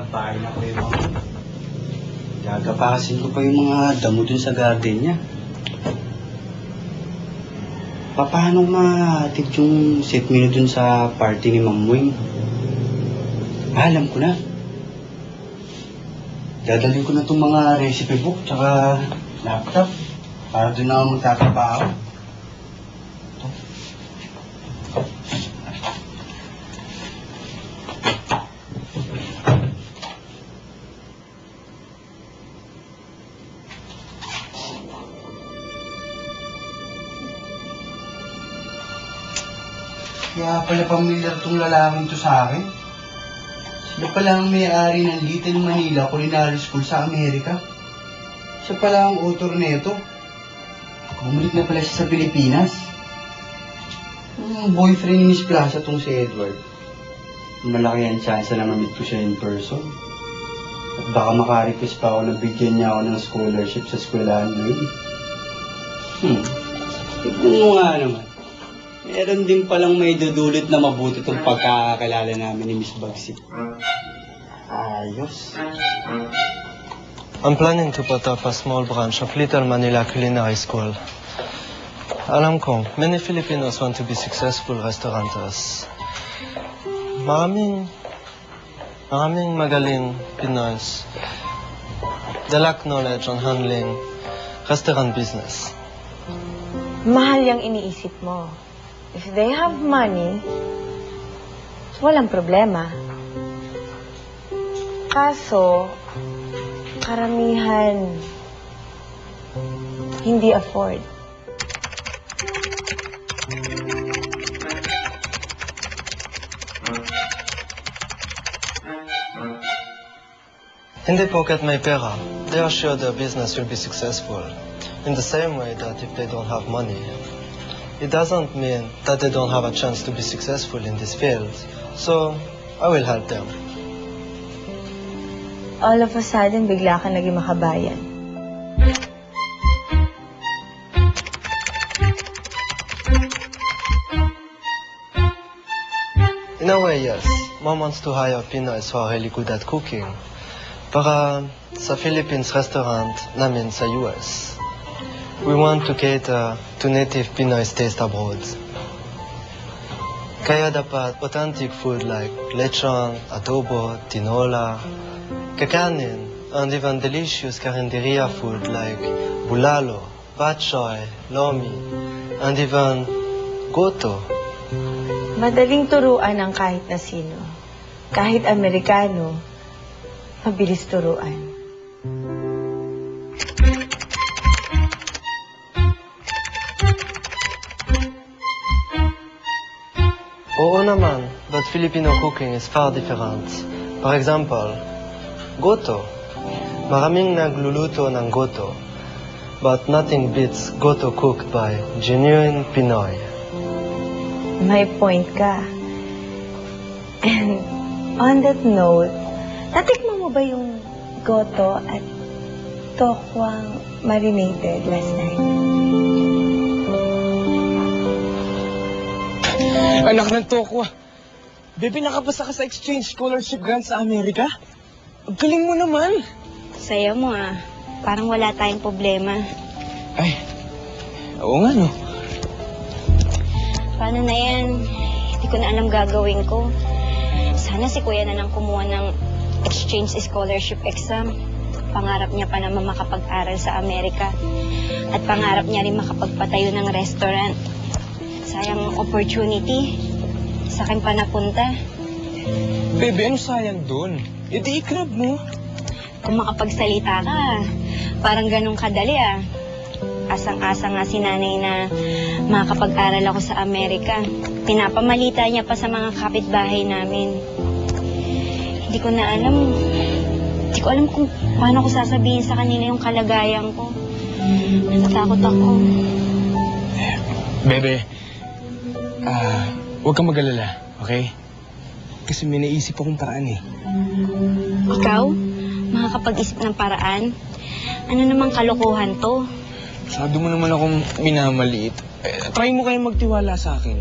bahay na ko yung gagapasin ko pa yung mga damo dun sa garden niya. Paano mahatid yung set menu dun sa party ni Ma'am Wing? Alam ko na. Dadalhin ko na itong mga recipe book tsaka laptop para dun na ako magtatrabaho. Kaya pala familiar tong lalaking to sa akin. Siya pala ang may-ari ng Little Manila Culinary School sa Amerika. Siya pala ang author nito. Bumalik na pala siya sa Pilipinas. Boyfriend ni Miss Plaza tong si Edward. Malaki ang chance na mamit ko siya in person. At baka makarequest pa ako na bigyan niya ako ng scholarship sa eskwelahan na yun. Tignan mo nga naman. Meron din palang may dudulot na mabuti itong pagkakakilala namin ni Miss Bagsi. Ayos. I'm planning to put up a small branch of Little Manila Culinary School. Alam ko, many Filipinos want to be successful restaurateurs. Maraming magaling Pinoys. They lack knowledge on handling restaurant business. Mahal yung iniisip mo. If they have money, walang problema. Kaso, karamihan hindi afford. Hindi pocket may pera. They are sure their business will be successful. In the same way that if they don't have money, it doesn't mean that they don't have a chance to be successful in this field. So, I will help them. All of a sudden, bigla ka naging makabayan. In a way, yes. Mom wants to hire Pinoys who are really good at cooking. Para sa Philippines restaurant namin sa US. We want to cater to native Pinoy's taste abroad. Kaya dapat authentic food like lechon, adobo, tinola, kakanin, and even delicious carinderia food like bulalo, bok choy, lomi, and even goto. Madaling turuan ang kahit na sino. Kahit Amerikano, mabilis turuan. Oo naman, but Filipino cooking is far different. For example, goto. Maraming nagluluto ng goto, but nothing beats goto cooked by genuine Pinoy. May point ka. And on that note, natikman mo ba yung goto at tokwang marinated last night? Anak ng Tokwa, Bebe, nakapasa ka sa exchange scholarship grant sa Amerika? Ang galing mo naman. Saya mo parang wala tayong problema. Ay, oo nga no. Paano na yan? Hindi ko na alam gagawin ko. Sana si Kuya na lang kumuha ng exchange scholarship exam. Pangarap niya pa naman makapag-aral sa Amerika. At pangarap niya rin makapagpatayo ng restaurant. Sayang opportunity. Sa akin pa napunta. Bebe, ano sayang dun? E di i-grab mo. Kung makapagsalita ka, parang ganun kadali Asang-asa nga si nanay na makakapag-aral ako sa Amerika. Pinapamalita niya pa sa mga kapitbahay namin. Hindi ko alam kung paano ko sasabihin sa kanila yung kalagayan ko. Natatakot ako. Bebe, huwag kang mag-alala, okay? Kasi may naisip akong paraan Ikaw? Makakapag-isip ng paraan? Ano namang kalokohan to? Masyado mo naman akong minamaliit. Try mo kayong magtiwala sa akin.